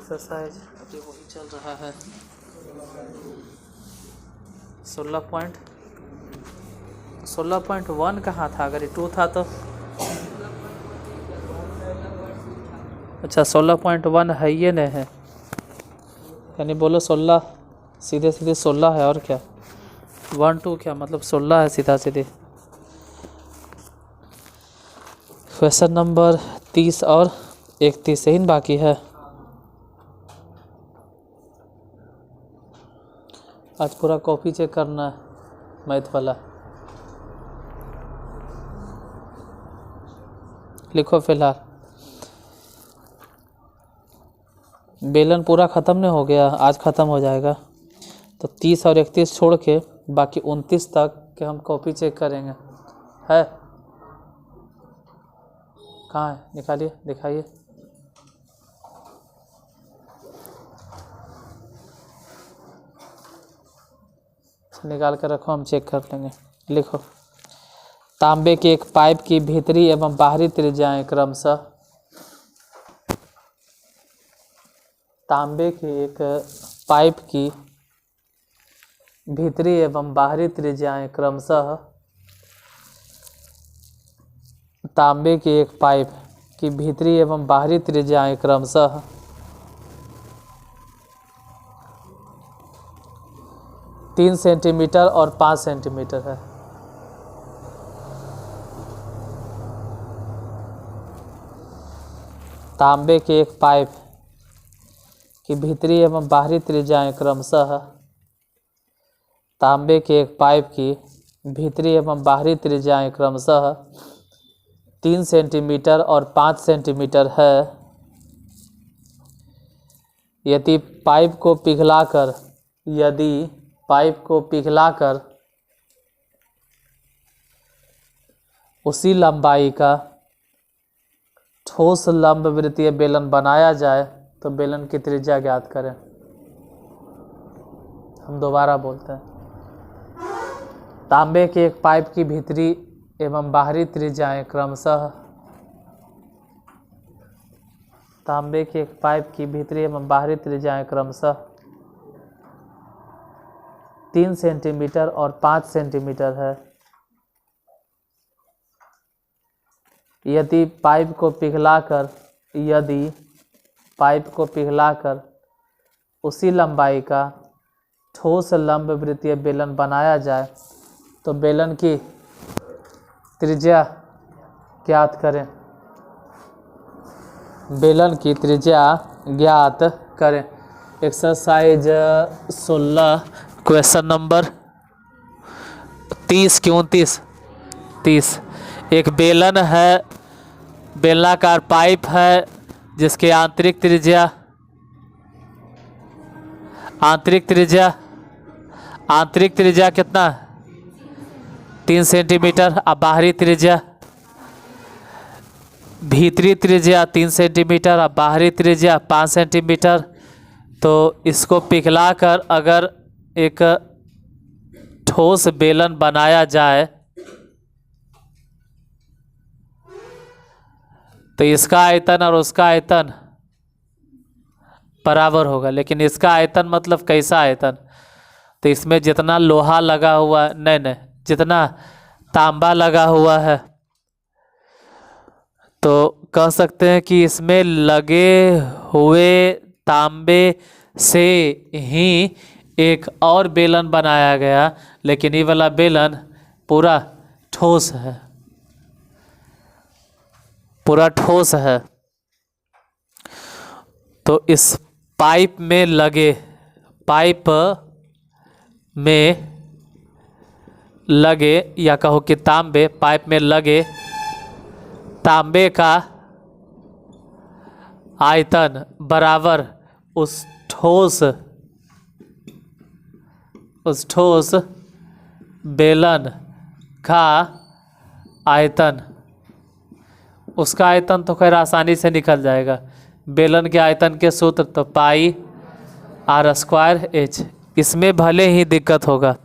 Exercise अभी वही चल रहा है 16.1 कहाँ था? अगर ये 2 था तो अच्छा 16.1 है, ये नहीं है यानी बोलो 16 सीधे सीधे 16 है और क्या 1 2 क्या मतलब 16 है सीधा सीधे। क्वेश्चन नंबर 30 और 31 ही बाकी है। आज पूरा कॉपी चेक करना है मैथ वाला। लिखो फिलहाल। बेलन पूरा ख़त्म नहीं हो गया, आज ख़त्म हो जाएगा तो 30 और 31 छोड़ के बाकी 29 तक के हम कॉपी चेक करेंगे। है कहाँ है? निकालिए दिखाइए। निकाल कर रखो, हम चेक कर लेंगे। लिखो। तांबे के एक पाइप की भीतरी एवं बाहरी त्रिज्याएं क्रमशः तांबे के एक पाइप की भीतरी एवं बाहरी त्रिज्याएं क्रमशः तांबे के एक पाइप की भीतरी एवं बाहरी त्रिज्याएं क्रमशः 3 सेंटीमीटर और 5 सेंटीमीटर है। तांबे के एक पाइप की भीतरी एवं बाहरी त्रिज्याएं क्रमशः तांबे के एक पाइप की भीतरी एवं बाहरी त्रिज्याएं क्रमशः 3 सेंटीमीटर और 5 सेंटीमीटर है। यदि पाइप को पिघलाकर उसी लंबाई का ठोस लंबवृत्तीय बेलन बनाया जाए तो बेलन की त्रिज्या ज्ञात करें। हम दोबारा बोलते हैं। तांबे के एक पाइप की भीतरी एवं बाहरी त्रिज्याएं क्रमशः तांबे के एक पाइप की भीतरी एवं बाहरी त्रिज्याएं क्रमशः 3 सेंटीमीटर और 5 सेंटीमीटर है। यदि पाइप को पिघलाकर उसी लंबाई का ठोस लंबवृत्तीय बेलन बनाया जाए तो बेलन की त्रिज्या ज्ञात करें। बेलन की त्रिज्या ज्ञात करें। एक्सरसाइज 16 क्वेश्चन नंबर 30 की 29। एक बेलन है, बेलनाकार पाइप है जिसके आंतरिक त्रिज्या कितना 3 सेंटीमीटर। अब बाहरी त्रिज्या भीतरी त्रिज्या 3 सेंटीमीटर और बाहरी त्रिज्या 5 सेंटीमीटर। तो इसको पिघलाकर अगर एक ठोस बेलन बनाया जाए तो इसका आयतन और उसका आयतन बराबर होगा। लेकिन इसका आयतन मतलब कैसा आयतन? तो इसमें जितना लोहा लगा हुआ नहीं जितना तांबा लगा हुआ है तो कह सकते हैं कि इसमें लगे हुए तांबे से ही एक और बेलन बनाया गया, लेकिन ये वाला बेलन पूरा ठोस है। तो इस पाइप में लगे या कहो कि पाइप में लगे तांबे का आयतन बराबर उस ठोस बेलन का आयतन। उसका आयतन तो खैर आसानी से निकल जाएगा। बेलन के आयतन के सूत्र तो पाई r²h। इसमें भले ही दिक्कत होगा,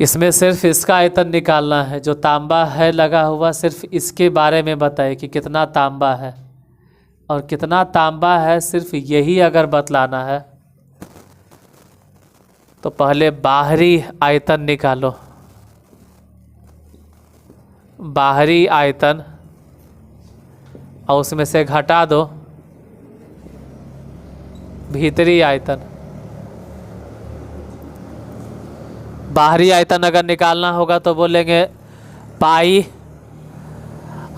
इसमें सिर्फ इसका आयतन निकालना है। जो तांबा है लगा हुआ सिर्फ इसके बारे में बताए कि कितना तांबा है। और कितना तांबा है सिर्फ यही अगर बतलाना है तो पहले बाहरी आयतन निकालो। बाहरी आयतन और उसमें से घटा दो भीतरी आयतन। बाहरी आयतन अगर निकालना होगा तो बोलेंगे पाई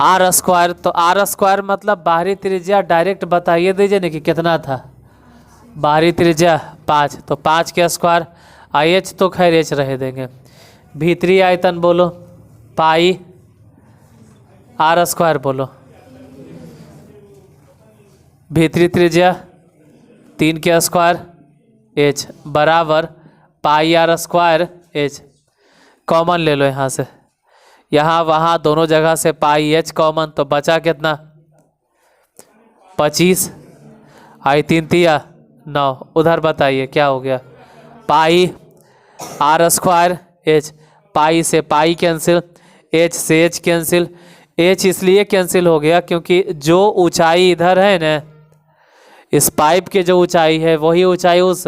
आर स्क्वायर। तो आर स्क्वायर मतलब बाहरी त्रिज्या डायरेक्ट बताइए दीजिए ना कि कितना था। बाहरी त्रिज्या 5, तो 5 के स्क्वायर। आई एच तो खैर एच रह देंगे। भीतरी आयतन बोलो पाई आर स्क्वायर बोलो। भीतरी त्रिज्या 3 के स्क्वायर एच बराबर पाई आर स्क्वायर एच। कॉमन ले लो यहाँ से, यहाँ वहाँ दोनों जगह से पाई एच कॉमन, तो बचा कितना 25। आई 3 तिया 9। उधर बताइए क्या हो गया। पाई आर स्क्वायर एच, पाई से पाई कैंसिल, एच से एच कैंसिल। एच इसलिए कैंसिल हो गया क्योंकि जो ऊंचाई इधर है ना, इस पाइप के जो ऊंचाई है वही ऊंचाई उस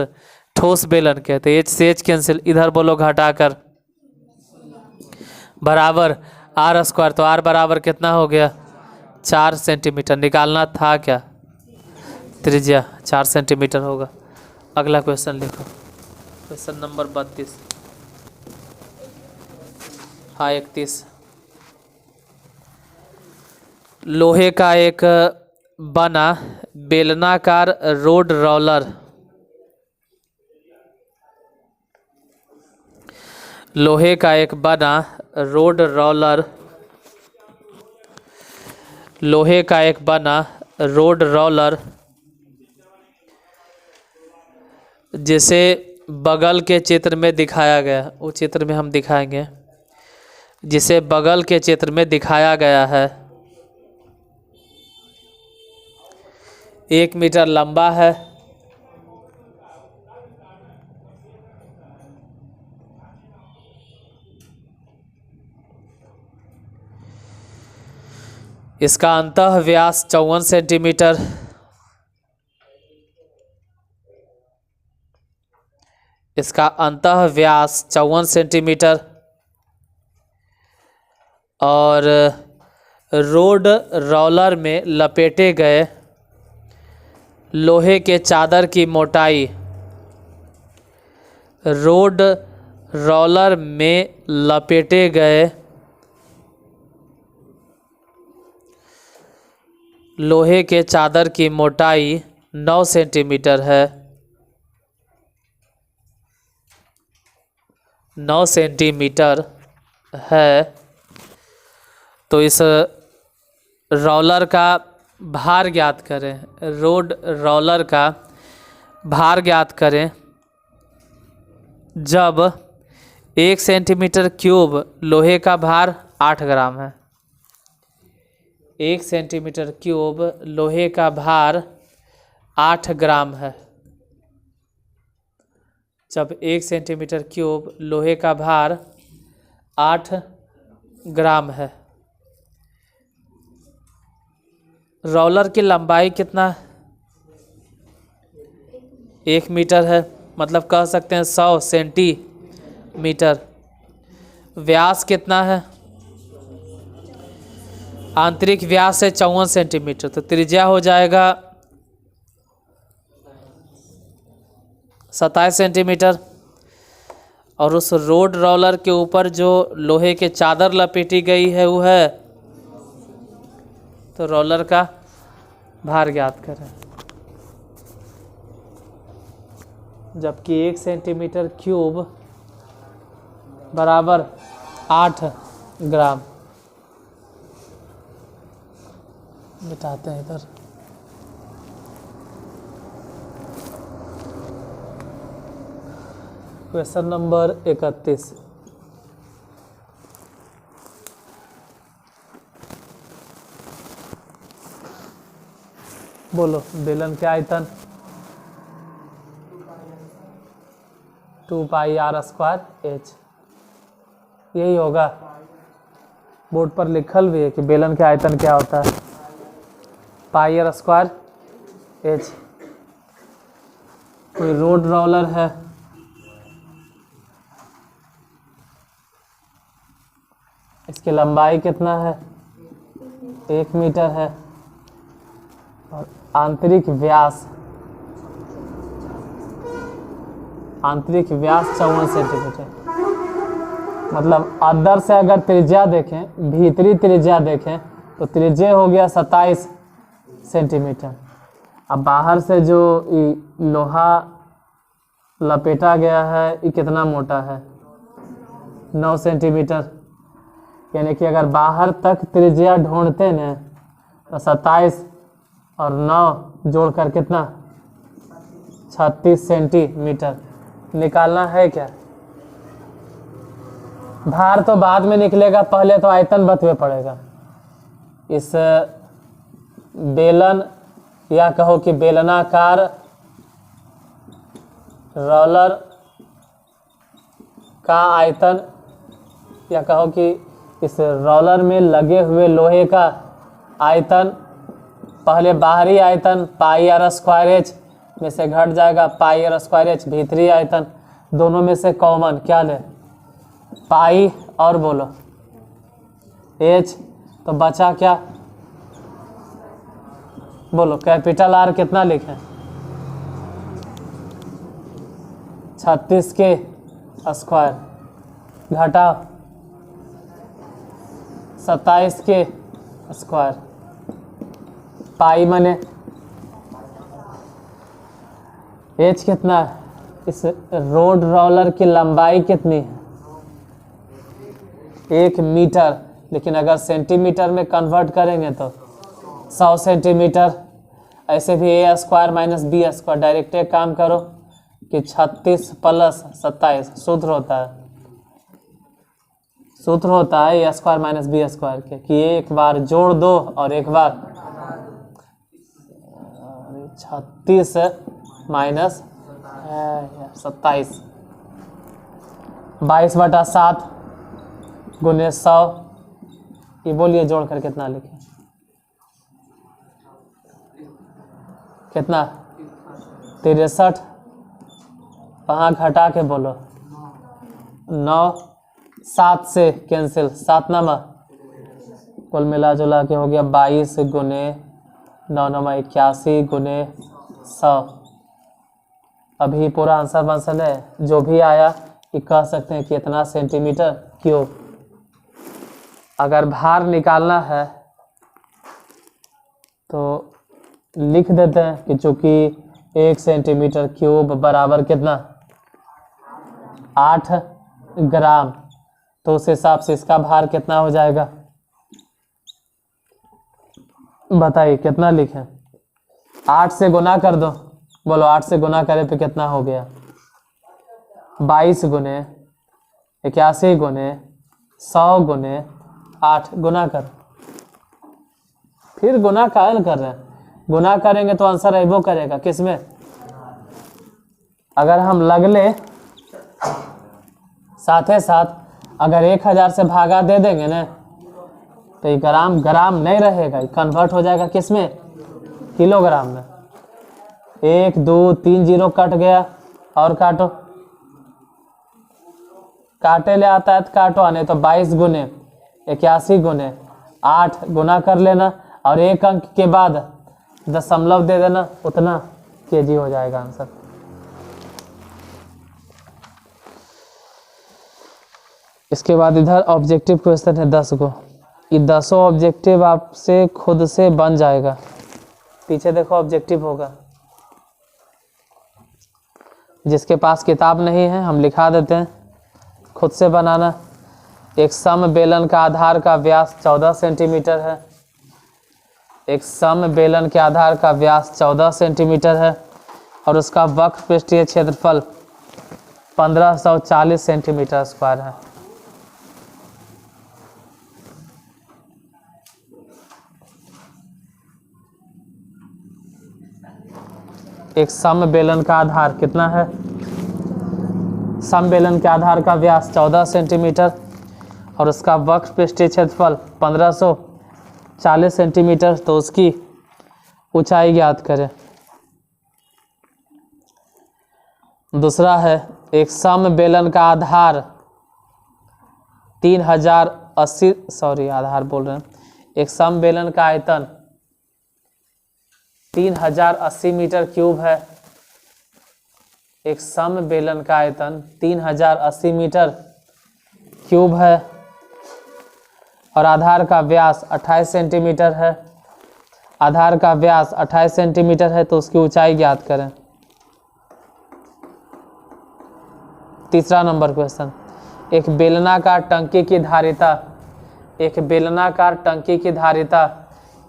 ठोस बेलन के। तो एच से एच कैंसिल, इधर बोलो घटाकर बराबर आर स्क्वायर। तो आर बराबर कितना हो गया 4 सेंटीमीटर। निकालना था क्या त्रिज्या 4 सेंटीमीटर होगा। अगला क्वेश्चन लिखो, क्वेश्चन नंबर 32। हाँ 31। लोहे का एक बना बेलनाकार रोड रोलर, लोहे का एक बना रोड रोलर, लोहे का एक बना रोड रोलर जिसे बगल के चित्र में दिखाया गया, वो चित्र में हम दिखाएंगे, जिसे बगल के चित्र में दिखाया गया है 1 मीटर लंबा है, इसका अंतः व्यास 54 सेंटीमीटर, इसका अंतः व्यास 54 सेंटीमीटर और रोड रोलर में लपेटे गए लोहे के चादर की मोटाई, रोड रोलर में लपेटे गए लोहे के चादर की मोटाई 9 सेंटीमीटर है, 9 सेंटीमीटर है। तो इस रोलर का भार ज्ञात करें, रोड रोलर का भार ज्ञात करें जब 1 सेंटीमीटर क्यूब लोहे का भार 8 ग्राम है। 1 सेंटीमीटर क्यूब लोहे का भार 8 ग्राम है। जब 1 सेंटीमीटर क्यूब लोहे का भार 8 ग्राम है। रोलर की लंबाई कितना 1 मीटर है, मतलब कह सकते हैं 100 सेंटीमीटर। व्यास कितना है, आंतरिक व्यास है 54 सेंटीमीटर, तो त्रिज्या हो जाएगा 27 सेंटीमीटर। और उस रोड रोलर के ऊपर जो लोहे के चादर लपेटी गई है वो है, तो रोलर का भार ज्ञात करें। जबकि 1 सेंटीमीटर क्यूब बराबर 8 ग्राम। मिटाते हैं इधर। Question number 31। बोलो बेलन के आयतन 2 पाई आर स्क्वायर एच। यही होगा, बोर्ड पर लिखल भी है कि बेलन के आयतन क्या होता है। पाई आर स्क्वायर एच। कोई रोड रोलर है, इसकी लंबाई कितना है, 1 मीटर है, और आंतरिक व्यास 54 सेंटीमीटर। मतलब अंदर से अगर त्रिज्या देखें, भीतरी त्रिज्या देखें तो त्रिज्या हो गया 27 सेंटीमीटर। अब बाहर से जो लोहा लपेटा गया है ये कितना मोटा है, 9 सेंटीमीटर। यानी कि अगर बाहर तक त्रिज्या ढूंढते न तो 27 और 9 जोड़कर कितना, 36 सेंटीमीटर निकालना है क्या। भार तो बाद में निकलेगा, पहले तो आयतन बतवे पड़ेगा। इस बेलन या कहो कि बेलनाकार रोलर का आयतन, या कहो कि इस रोलर में लगे हुए लोहे का आयतन, पहले बाहरी आयतन पाई आर स्क्वायर एच में से घट जाएगा पाई आर स्क्वायर एच, भीतरी आयतन दोनों में से कॉमन क्या ले, पाई और बोलो एच, तो बचा क्या, बोलो कैपिटल आर कितना लिखें, 36 के स्क्वायर घटाओ 27 के स्क्वायर, पाई मने एच कितना है। इस रोड रोलर की लंबाई कितनी है, 1 मीटर, लेकिन अगर सेंटीमीटर में कन्वर्ट करेंगे तो 100 सेंटीमीटर। ऐसे भी a square minus b square, direct एक काम करो कि 36 प्लस 27 सूत्र होता है ए स्क्वायर माइनस बी स्क्वायर के, कि एक बार जोड़ दो और एक बार 36 माइनस 27, 22/7 गुने 100। ये बोलिए जोड़ कर कितना लिखें, कितना 63, वहाँ घटा के बोलो 9, 7 से कैंसिल, 7 नंबर, कुल मिला जुला के हो गया 22 गुने 9 नंबर 81 गुने 100। अभी पूरा आंसर बन सकता है, जो भी आया ये कह सकते हैं कि इतना सेंटीमीटर क्यूब। अगर भार निकालना है तो लिख देते हैं कि चूंकि 1 सेंटीमीटर क्यूब बराबर कितना 8 ग्राम, तो उस हिसाब से इसका भार कितना हो जाएगा, बताइए कितना लिखें। 8 से गुना कर दो, बोलो 8 से गुना करे तो कितना हो गया, 22 गुने 81 गुने 100 गुने 8, गुना कर, फिर गुना कायल कर रहे हैं, गुना करेंगे तो आंसर अबो करेगा किसमें। अगर हम लगले साथे साथ अगर 1000 से भागा दे देंगे ना तो ये ग्राम ग्राम नहीं रहेगा, ये कन्वर्ट हो जाएगा किसमें, किलोग्राम में। 1 2 3 जीरो कट गया, और काटो, काटे ले आता है तो काटो, नहीं तो 22 गुने 81 गुने 8 गुना कर लेना, और एक अंक के बाद दशमलव दे देना, उतना केजी हो जाएगा आंसर। इसके बाद इधर ऑब्जेक्टिव क्वेश्चन है 10 को, ये 10 ऑब्जेक्टिव आपसे खुद से बन जाएगा। पीछे देखो ऑब्जेक्टिव होगा, जिसके पास किताब नहीं है हम लिखा देते हैं, खुद से बनाना। एक सम बेलन का आधार का व्यास 14 सेंटीमीटर है, एक सम बेलन के आधार का व्यास 14 सेंटीमीटर है, और उसका वक्र पृष्ठीय क्षेत्रफल 1540 सेंटीमीटर स्क्वायर है। एक सम बेलन का आधार कितना है, सम बेलन के आधार का व्यास 14 सेंटीमीटर और उसका वक्र पृष्ठीय क्षेत्रफल 1540 सेंटीमीटर, तो उसकी ऊंचाई ज्ञात करें। दूसरा है एक सम बेलन का आधार 3080, सॉरी आधार बोल रहे हैं, एक सम बेलन का आयतन 3080 मीटर क्यूब है। एक सम बेलन का आयतन 3080 मीटर क्यूब है और आधार का व्यास 28 सेंटीमीटर है। आधार का व्यास 28 सेंटीमीटर है तो उसकी ऊंचाई ज्ञात करें। तीसरा नंबर क्वेश्चन, एक बेलनाकार टंकी की धारिता, एक बेलनाकार टंकी की धारिता,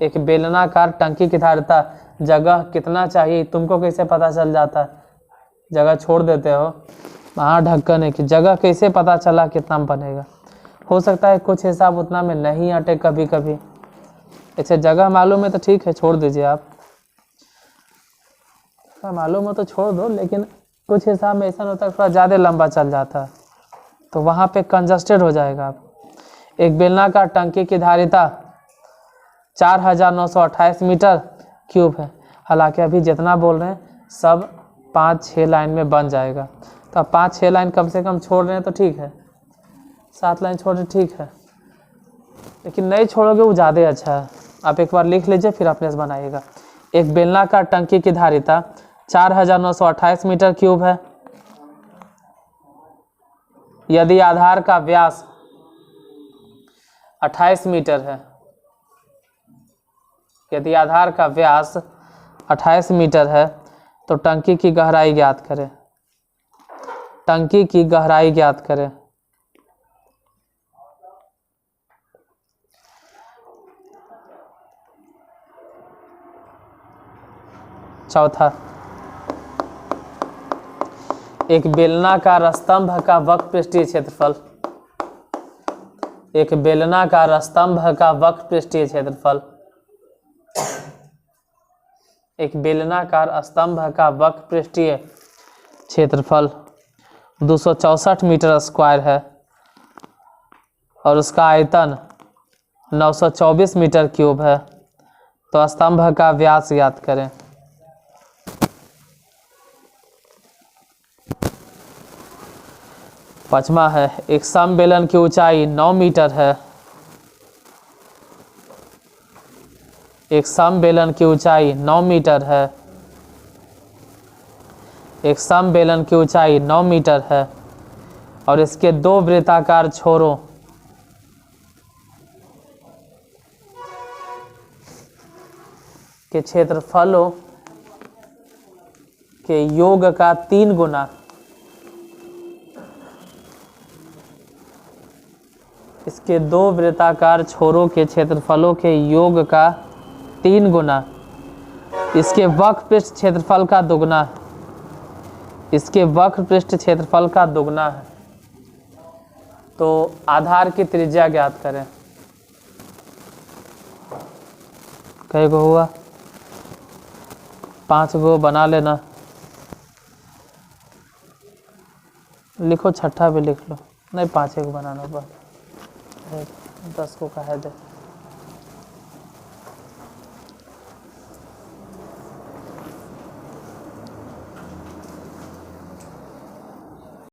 एक बेलनाकार टंकी की धारिता जगह कितना चाहिए, तुमको कैसे पता चल जाता है? जगह छोड़ देते हो, वहाँ ढक्कन है कि जगह कैसे पता चला कितना बनेगा? हो सकता है कुछ हिसाब उतना में नहीं अटे कभी कभी। ऐसे जगह मालूम है तो ठीक है, छोड़ दीजिए आप, मालूम हो तो छोड़ दो, लेकिन कुछ हिसाब में ऐसा होता है थोड़ा ज़्यादा लंबा चल जाता है तो वहाँ पे कंजस्टेड हो जाएगा आप। एक बेलनाकार टंकी की धारिता 4928 मीटर क्यूब है। हालांकि अभी जितना बोल रहे हैं सब 5-6 लाइन में बन जाएगा, तो आप 5-6 लाइन कम से कम छोड़ रहे हैं तो ठीक है, 7 लाइन छोड़ रहे ठीक है, लेकिन नहीं छोड़ोगे वो ज़्यादा अच्छा है। आप एक बार लिख लीजिए फिर अपने से बनाइएगा। एक बेलनाकार टंकी की धारिता 4928 मीटर क्यूब है। यदि आधार का व्यास 28 मीटर है, यदि आधार का व्यास 28 मीटर है तो टंकी की गहराई ज्ञात करें। टंकी की गहराई ज्ञात करें। चौथा, एक बेलनाकार स्तंभ का वक्र पृष्ठीय क्षेत्रफल, एक बेलनाकार स्तंभ का वक्र पृष्ठीय क्षेत्रफल, एक बेलनाकार स्तंभ का वक्र पृष्ठीय क्षेत्रफल 264 मीटर स्क्वायर है और उसका आयतन 924 मीटर क्यूब है, तो स्तंभ का व्यास ज्ञात करें। पांचवा है एक सम बेलन की ऊंचाई 9 मीटर है। एक सम बेलन की ऊंचाई 9 मीटर है। एक सम बेलन की ऊंचाई 9 मीटर है और इसके 2 वृत्ताकार छोरों के क्षेत्रफलों के योग का 3 गुना, इसके 2 वृत्ताकार छोरों के क्षेत्रफलों के योग का 3 गुना, इसके वक्र पृष्ठ क्षेत्रफल का दुगना, इसके वक्र पृष्ठ क्षेत्रफल का दुगना है। तो आधार की त्रिज्या ज्ञात करें। कई गो हुआ? 5 गो बना लेना, लिखो, छठा भी लिख लो, नहीं 5 एक बनाना, बस 10 को कहे दे।